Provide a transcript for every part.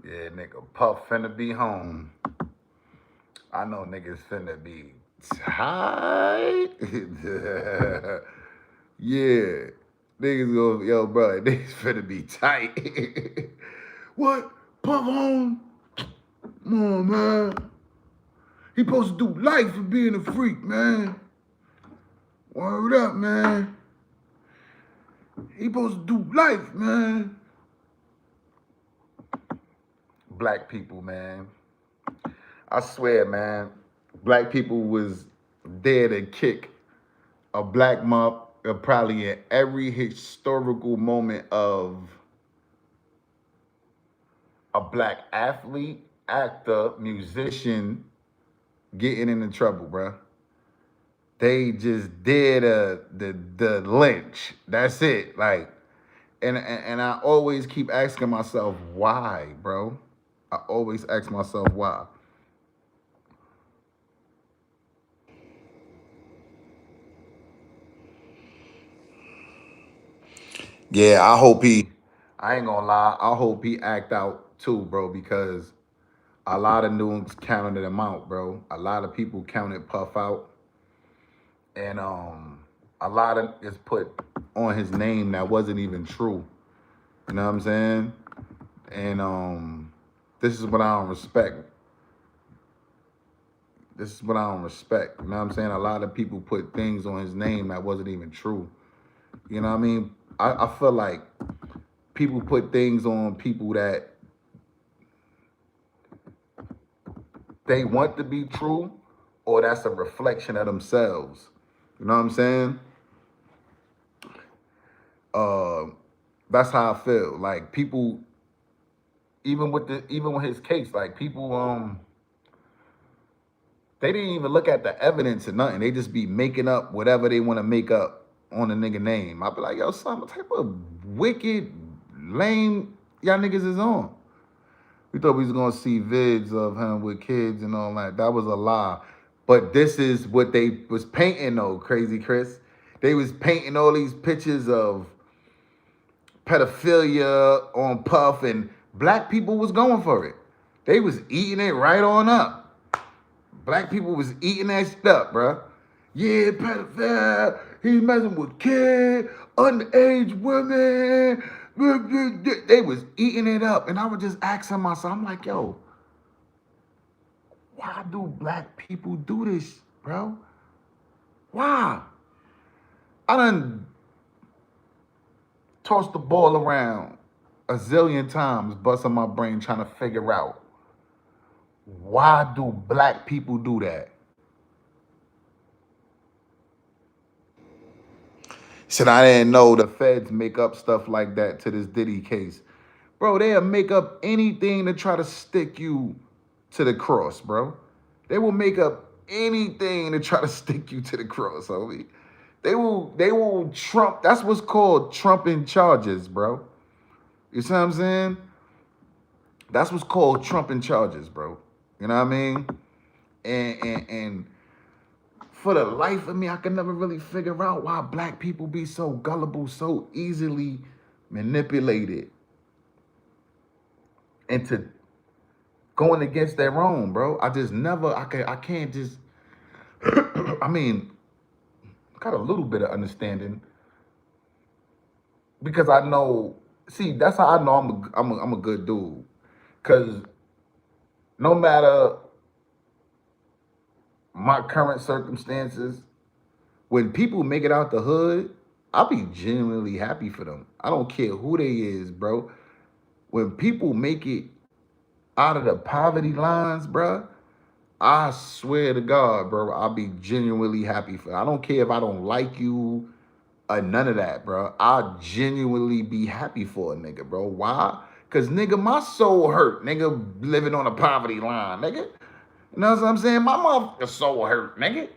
Yeah, nigga, Puff finna be home. I know niggas finna be tight. Yeah. Niggas go, yo, bro, niggas finna be tight. What? Puff home? Come on, man. He supposed to do life for being a freak, man. Word up, man. He supposed to do life, man. Black people, man. I swear, man. Black people was there to kick a black mob probably in every historical moment of a black athlete, actor, musician getting into trouble, bro. They just did the lynch. That's it. Like, and I always keep asking myself why, bro. I always ask myself why. Yeah, I hope he. I ain't gonna lie. I hope he act out too, bro, because a lot of news counted him out, bro. A lot of people counted Puff out, and a lot of is put on his name that wasn't even true. You know what I'm saying? And this is what I don't respect. This is what I don't respect. You know what I'm saying? A lot of people put things on his name that wasn't even true. You know what I mean? I feel like people put things on people that they want to be true, or that's a reflection of themselves. You know what I'm saying? Uh, that's how I feel. Like people, even with his case, like people they didn't even look at the evidence or nothing. They just be making up whatever they want to make up on the nigga name. I be like, yo, son, what type of wicked, lame y'all niggas is on? We thought we was gonna see vids of him with kids and all that. That was a lie. But this is what they was painting though, Crazy Chris. They was painting all these pictures of pedophilia on Puff, and black people was going for it. They was eating it right on up. Black people was eating that shit up, bro. Yeah, pedophile. He's messing with kids, underage women. They was eating it up, and I was just asking myself, I'm like, yo, why do black people do this, bro? Why? I done tossed the ball around a zillion times, busting my brain trying to figure out why do black people do that? Said I didn't know the feds make up stuff like that to this Diddy case. Bro, they'll make up anything to try to stick you to the cross, bro. They will make up anything to try to stick you to the cross, homie. They will trump. That's what's called trumping charges, bro. You see what I'm saying? That's what's called trumping charges, bro. You know what I mean? And for the life of me, I can never really figure out why black people be so gullible, so easily manipulated into going against their own, bro. I just never, I can't just, I mean, got a little bit of understanding because I know, see, that's how I know I'm a good dude. Cause no matter my current circumstances, when people make it out the hood, I'll be genuinely happy for them. I don't care who they is, bro. When people make it out of the poverty lines, bro, I swear to God, bro, I'll be genuinely happy for. I don't care if I don't like you or none of that, bro. I'll genuinely be happy for a nigga, bro. Why? Cause nigga, my soul hurt, nigga, living on a poverty line, nigga. You know what I'm saying? My motherfucking soul hurt, nigga.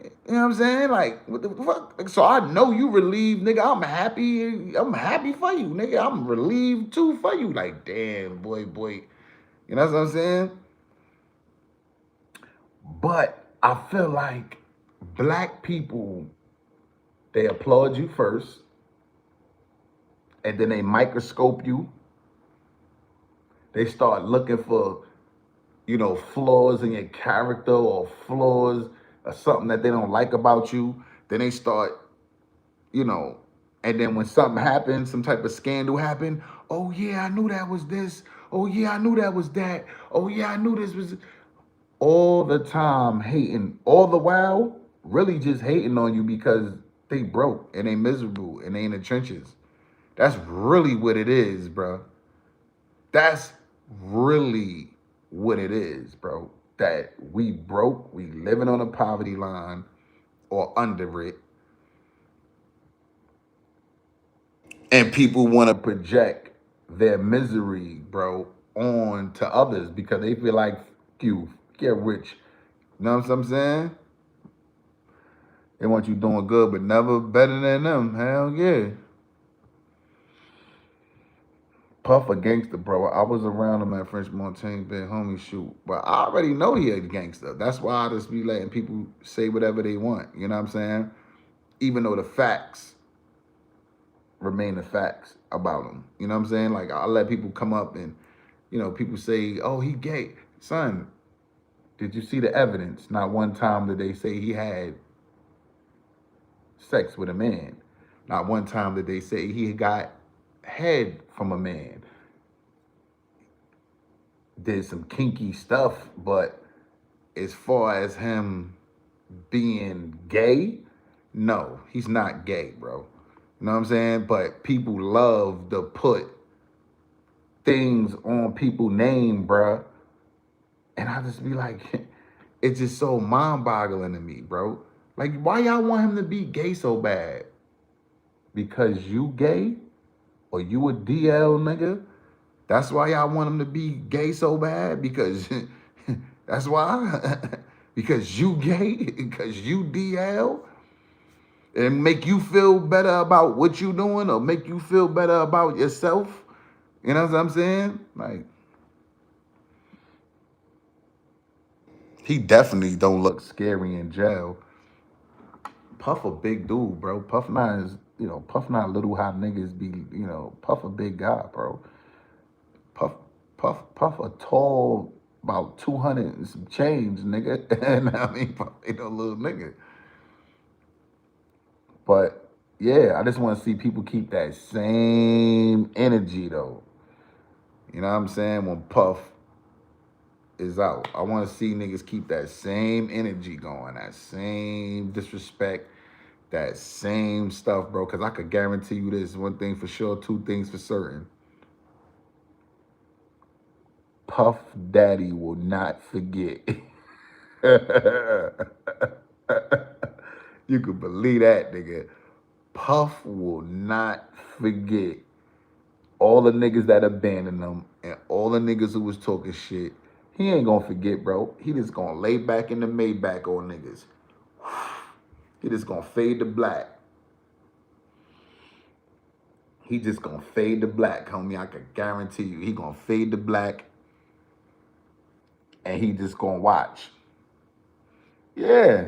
You know what I'm saying? Like, what the fuck? So I know you relieved, nigga. I'm happy. I'm happy for you, nigga. I'm relieved too for you. Like, damn, boy. You know what I'm saying? But I feel like black people, they applaud you first, and then they microscope you, They start looking for, flaws in your character or flaws or something that they don't like about you. Then they start, you know, and then when something happens, some type of scandal happened, oh yeah, I knew that was this. Oh yeah, I knew that was that. Oh yeah, I knew this was all the time hating, all the while really just hating on you because they broke and they miserable and they in the trenches. That's really what it is, bro. That's really what it is, bro. That we broke, we living on a poverty line or under it, and people want to project their misery, bro, on to others because they feel like you get rich. You know what I'm saying? They want you doing good, but never better than them. Hell yeah. Puff a gangster, bro. I was around him at French Montaigne, big homie shoot. But I already know he a gangster. That's why I just be letting people say whatever they want. You know what I'm saying? Even though the facts remain the facts about him. You know what I'm saying? Like I let people come up and, people say, oh, he gay. Son, did you see the evidence? Not one time did they say he had sex with a man. Not one time did they say he got head from a man. Did some kinky stuff, but as far as him being gay, no, he's not gay, bro. You know what I'm saying? But people love to put things on people's name, bro. And I just be like, it's just so mind-boggling to me, bro. Like, why y'all want him to be gay so bad? Because you gay? Or you a DL nigga? That's why y'all want him to be gay so bad? Because that's why? Because you gay? Because you DL? And make you feel better about what you doing or make you feel better about yourself? You know what I'm saying? Like, he definitely don't look scary in jail. Puff a big dude, bro. Puff not is, Puff not little how niggas be, Puff a big guy, bro. Puff, Puff a tall, about 200 and some change, nigga. And I mean, Puff ain't no little nigga. But yeah, I just want to see people keep that same energy though. You know what I'm saying? When Puff is out, I want to see niggas keep that same energy going, that same disrespect, that same stuff, bro. Because I could guarantee you this one thing for sure, two things for certain. Puff Daddy will not forget. You could believe that, nigga. Puff will not forget all the niggas that abandoned him and all the niggas who was talking shit. He ain't gonna forget, bro. He just gonna lay back in the Maybach on niggas. He just gonna fade to black. He just gonna fade to black, homie. I can guarantee you. He gonna fade to black and he just gonna watch. Yeah.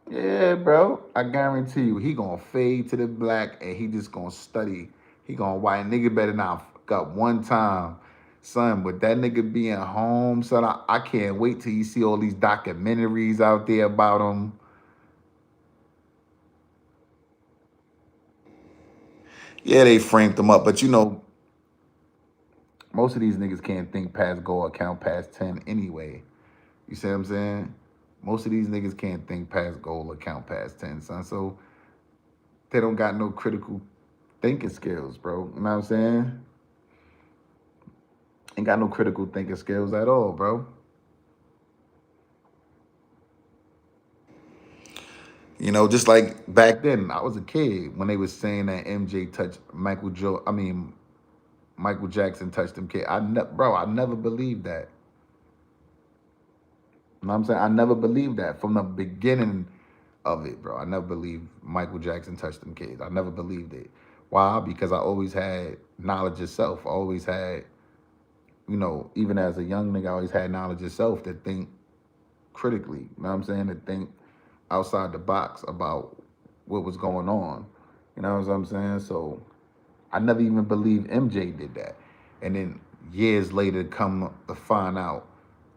Yeah, bro. I guarantee you, he gonna fade to the black and he just gonna study. He gonna white nigga better not fuck up one time. Son, with that nigga being home, son, I can't wait till you see all these documentaries out there about him. Yeah, they framed him up, but most of these niggas can't think past go or count past 10 anyway. You see what I'm saying? Most of these niggas can't think past goal or count past 10, son. So they don't got no critical thinking skills, bro. You know what I'm saying? Ain't got no critical thinking skills at all, bro. Just like back then, I was a kid when they was saying that MJ touched Michael Jackson touched them kid. Bro, I never believed that. You know what I'm saying? I never believed that from the beginning of it, bro. I never believed Michael Jackson touched them kids. I never believed it. Why? Because I always had knowledge of self. I always had, even as a young nigga, I always had knowledge of self to think critically. You know what I'm saying? To think outside the box about what was going on. You know what I'm saying? So I never even believed MJ did that. And then years later, come to find out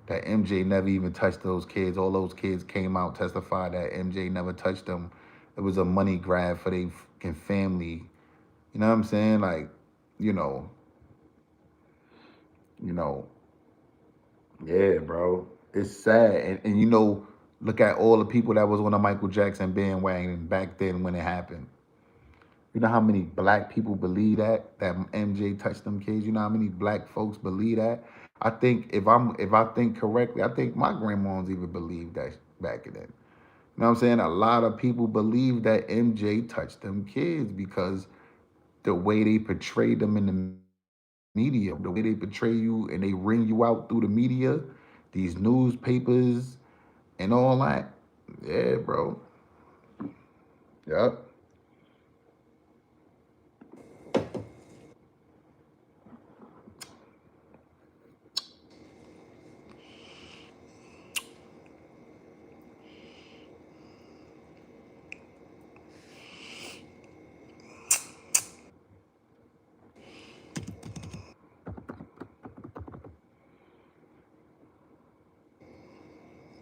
that MJ never even touched those kids. All those kids came out testified that MJ never touched them. It was a money grab for their fucking family. You know what I'm saying? Like, you know, you know, yeah, bro. It's sad. And look at all the people that was on the Michael Jackson bandwagon back then when it happened. You know how many black people believe that MJ touched them kids. You know how many black folks believe that. I think if I think correctly, I think my grandmoms even believed that back then. You know what I'm saying? A lot of people believe that MJ touched them kids because the way they portrayed them in the media, the way they portray you and they ring you out through the media, these newspapers and all that. Yeah, bro. Yep.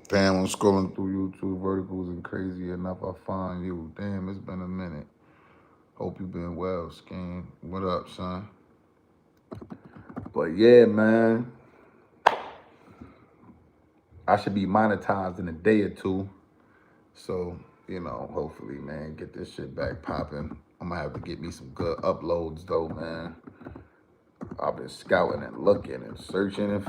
Damn, I'm scrolling through YouTube verticals and crazy enough I find you. Damn, it's been a minute. Hope you been well, Skin. What up, son? But yeah, man, I should be monetized in a day or two. So, hopefully, man, get this shit back popping. I'm gonna have to get me some good uploads though, man. I've been scouting and looking and searching.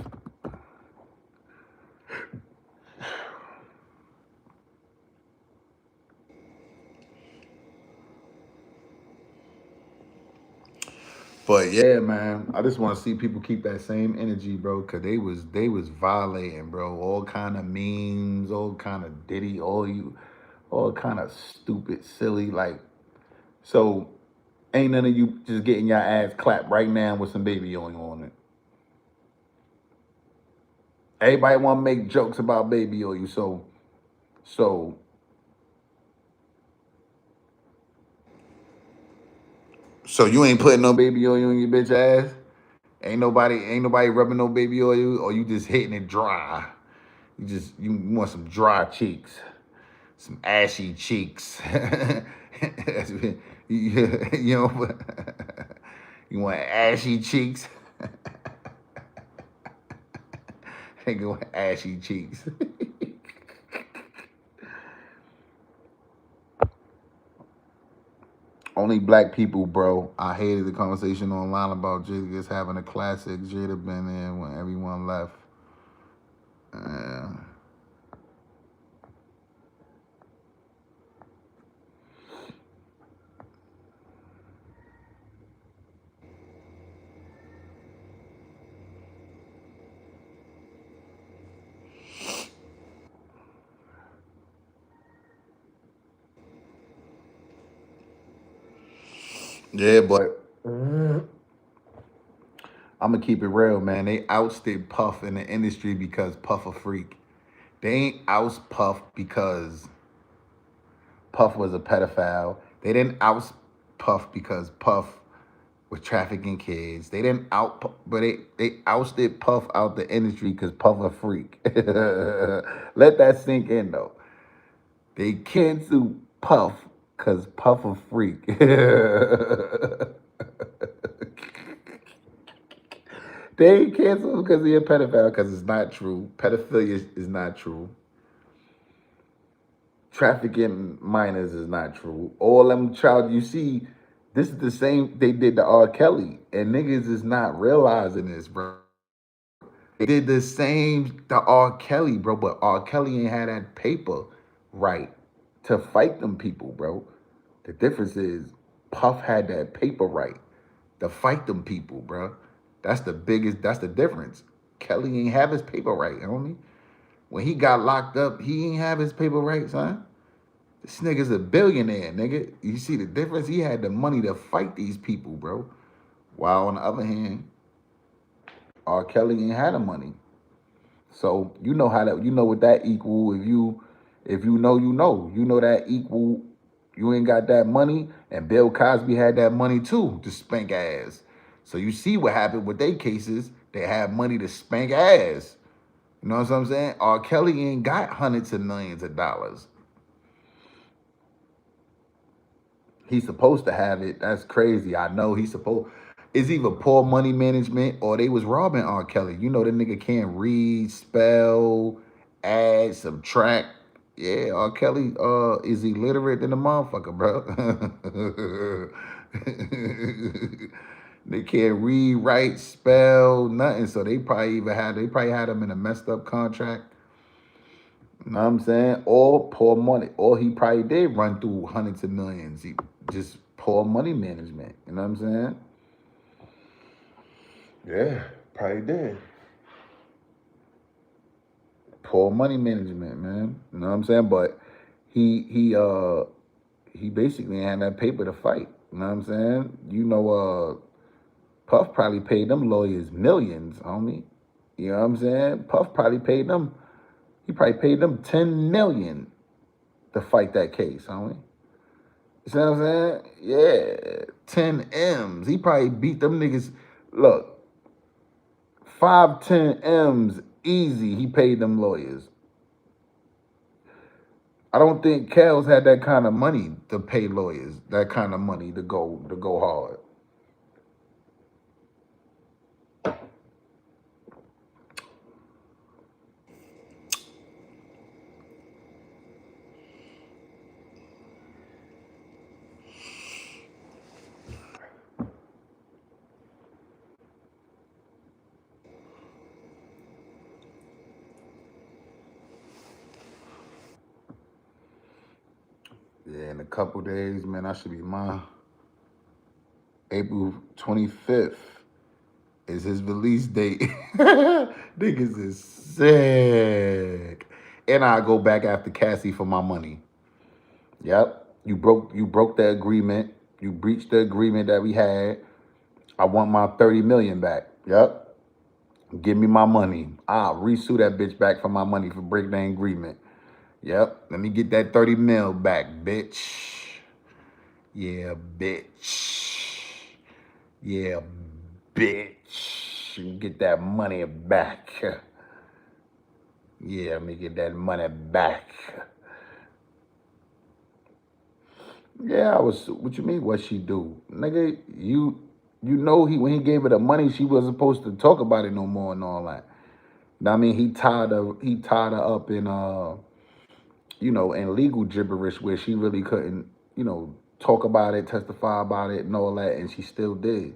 But yeah, man, I just want to see people keep that same energy, bro, cause they was violating, bro. All kind of memes, all kind of Diddy, all kind of stupid, silly, like. So ain't none of you just getting your ass clapped right now with some baby oil on it. Everybody want to make jokes about baby oil, so so you ain't putting no baby oil on your bitch ass. Ain't nobody rubbing no baby oil, or you just hitting it dry. You want some dry cheeks, some ashy cheeks. you know, you want ashy cheeks. They go ashy cheeks. Only black people, bro. I hated the conversation online about Jada just having a classic. Jada been in when everyone left. Uh, yeah, but I'm gonna keep it real, man. They ousted Puff in the industry because Puff a freak. They ain't oust Puff because Puff was a pedophile. They didn't oust Puff because Puff was trafficking kids. They didn't but they ousted Puff out the industry because Puff a freak. Let that sink in though. They canceled Puff because Puff a freak. They ain't canceled because he a pedophile because it's not true. Pedophilia is not true. Trafficking minors is not true. All them child you see, this is the same they did to R. Kelly. And niggas is not realizing this, bro. They did the same to R. Kelly, bro, but R. Kelly ain't had that paper right to fight them people, bro. The difference is Puff had that paper right to fight them people, bro. That's the difference. Kelly ain't have his paper right, homie. When he got locked up, he ain't have his paper right, son. This nigga's a billionaire, nigga. You see the difference? He had the money to fight these people, bro. While on the other hand, R. Kelly ain't had the money. So you know how that you know what that equal if you know you know. You know that equal You ain't got that money, and Bill Cosby had that money too to spank ass. So you see what happened with their cases. They had money to spank ass. You know what I'm saying? R. Kelly ain't got hundreds of millions of dollars. He's supposed to have it. That's crazy. I know he's supposed. It's either poor money management or they was robbing R. Kelly. You know the nigga can't read, spell, add, subtract. Yeah, R. Kelly is illiterate than a motherfucker, bro. They can't read, write, spell, nothing. So they probably had him in a messed up contract. You know what I'm saying? Or poor money. Or he probably did run through hundreds of millions. He just poor money management. You know what I'm saying? Yeah, probably did. Poor money management, man. You know what I'm saying? But he basically had that paper to fight. You know what I'm saying? You know, Puff probably paid them lawyers millions, homie. You know what I'm saying? Puff probably paid them. He probably paid them 10 million to fight that case, homie. You see what I'm saying? Yeah, 10 M's. He probably beat them niggas. Look, 5, 10 M's easy. He paid them lawyers. I don't think Kels had that kind of money to pay lawyers. That kind of money to go hard. Yeah, in a couple days, man, I should be mine. April 25th is his release date. Niggas is sick. And I go back after Cassie for my money. Yep. You broke the agreement. You breached the agreement that we had. I want my 30 million back. Yep. Give me my money. I'll resue that bitch back for my money for breaking the agreement. Yep. Let me get that 30 mil back, bitch. Yeah, bitch. Yeah, bitch. You get that money back. Yeah, let me get that money back. Yeah, I was. What you mean? What she do, nigga? You know when he gave her the money, she wasn't supposed to talk about it no more and all that. I mean, he tied her up in in legal gibberish where she really couldn't talk about it, testify about it, and all that, and she still did.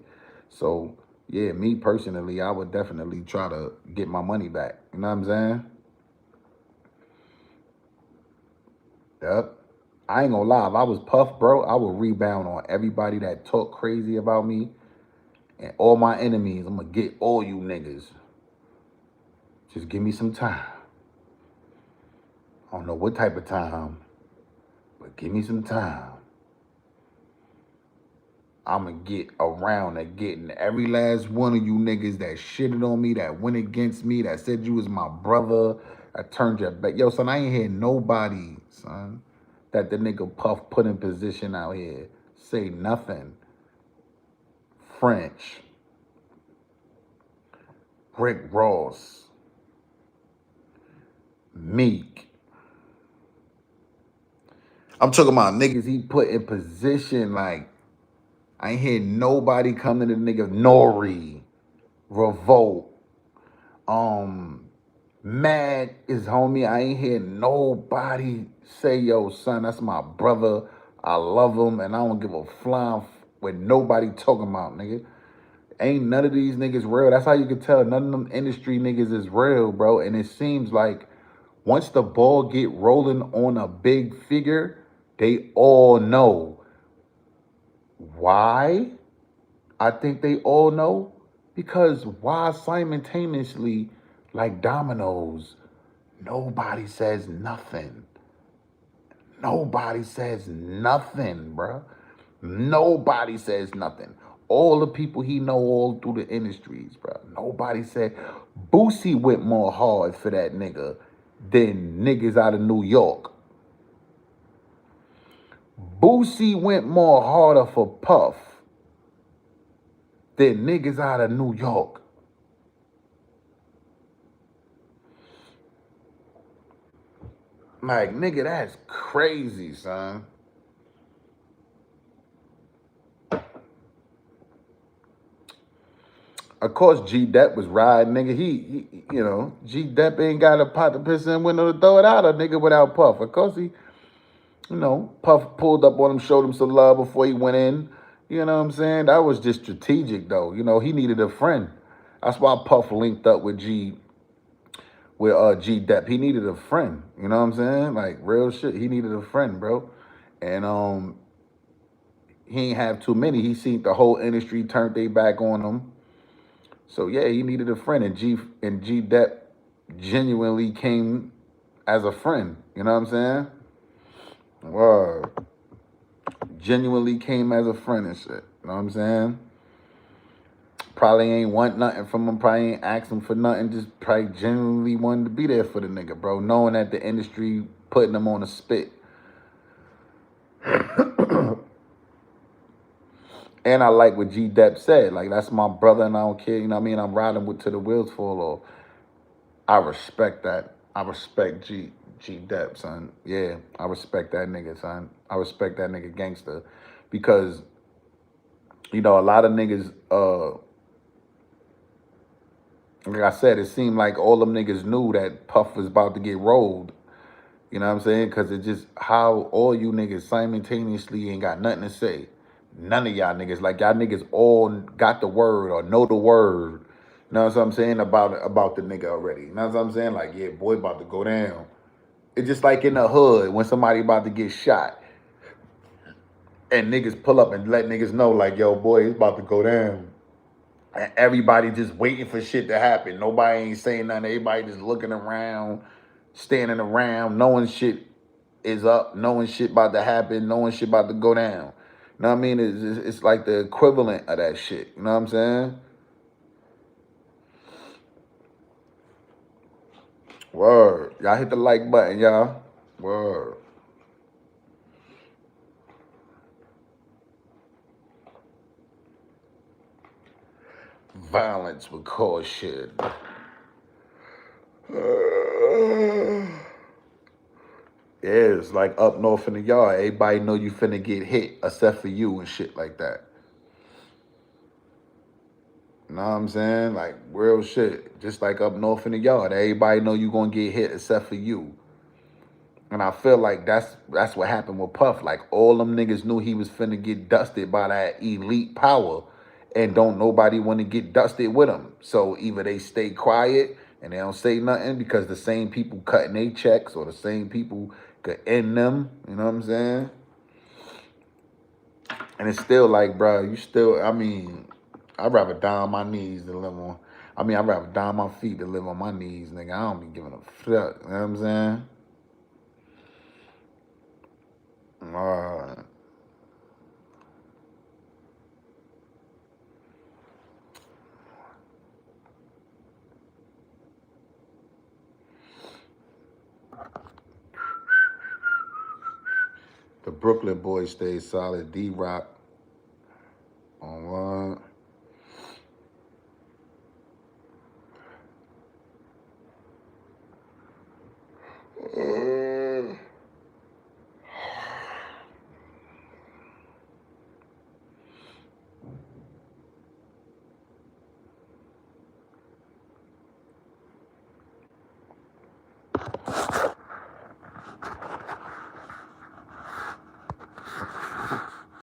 So yeah, me personally, I would definitely try to get my money back. You know what I'm saying? Yep. I ain't gonna lie. If I was Puff, bro, I would rebound on everybody that talk crazy about me and all my enemies. I'm gonna get all you niggas. Just give me some time. I don't know what type of time, but give me some time. I'm gonna get around to getting every last one of you niggas that shitted on me, that went against me, that said you was my brother, I turned your back. Yo, son, I ain't hear nobody, son, that the nigga Puff put in position out here say nothing. French, Rick Ross, Meek. I'm talking about niggas he put in position. Like, I ain't hear nobody come to the nigga Nori, Revolt, Mad is homie. I ain't hear nobody say, yo, son, that's my brother. I love him, and I don't give a flying what nobody talking about, nigga. Ain't none of these niggas real. That's how you can tell none of them industry niggas is real, bro. And it seems like once the ball get rolling on a big figure, they all know. Why? I think they all know. Because why simultaneously, like dominoes, nobody says nothing. Nobody says nothing, bro. Nobody says nothing. All the people he know all through the industries, bro. Nobody said. Boosie went more hard for that nigga than niggas out of New York. Boosie went more harder for Puff than niggas out of New York. Like, nigga, that's crazy, son. Of course, G Dep was riding, nigga. G Dep ain't got a pot to piss in window to throw it out a nigga without Puff. Of course, Puff pulled up on him, showed him some love before he went in. You know what I'm saying? That was just strategic, though. He needed a friend. That's why Puff linked up with G Dep. He needed a friend. You know what I'm saying? Like, real shit. He needed a friend, bro. And he ain't have too many. He seen the whole industry turned their back on him. So yeah, he needed a friend, and G Dep genuinely came as a friend. You know what I'm saying? Word. Genuinely came as a friend and shit. You know what I'm saying? Probably ain't want nothing from him. Probably ain't asked him for nothing. Just probably genuinely wanted to be there for the nigga, bro. Knowing that the industry putting him on a spit. And I like what G Dep said. Like, that's my brother and I don't care. You know what I mean? I'm riding with till the wheels fall off. I respect that. I respect G Dep, son. Yeah, I respect that nigga, son. I respect that nigga gangster. Because, a lot of niggas, like I said, it seemed like all them niggas knew that Puff was about to get rolled. You know what I'm saying? Because it's just how all you niggas simultaneously ain't got nothing to say. None of y'all niggas. Like, y'all niggas all got the word or know the word. You know what I'm saying? About the nigga already. You know what I'm saying? Like, yeah, boy about to go down. It's just like in the hood when somebody about to get shot. And niggas pull up and let niggas know, like, yo, boy, it's about to go down. And everybody just waiting for shit to happen. Nobody ain't saying nothing. Everybody just looking around, standing around, knowing shit is up, knowing shit about to happen, knowing shit about to go down. You know what I mean? It's like the equivalent of that shit. You know what I'm saying? Word. Y'all hit the like button, y'all. Word. Violence would cause shit. Yeah, it's like up north in the yard. Everybody know you finna get hit except for you and shit like that. You know what I'm saying? Like, real shit. Just like up north in the yard. Everybody know you gonna get hit except for you. And I feel like that's what happened with Puff. Like, all them niggas knew he was finna get dusted by that elite power. And don't nobody want to get dusted with him. So either they stay quiet and they don't say nothing because the same people cutting their checks or the same people could end them. You know what I'm saying? And it's still like, bro, I'd rather die on my knees than live on. I'd rather die on my feet than live on my knees, nigga. I don't be giving a fuck. You know what I'm saying? The Brooklyn boys stay solid. D-Rock on one.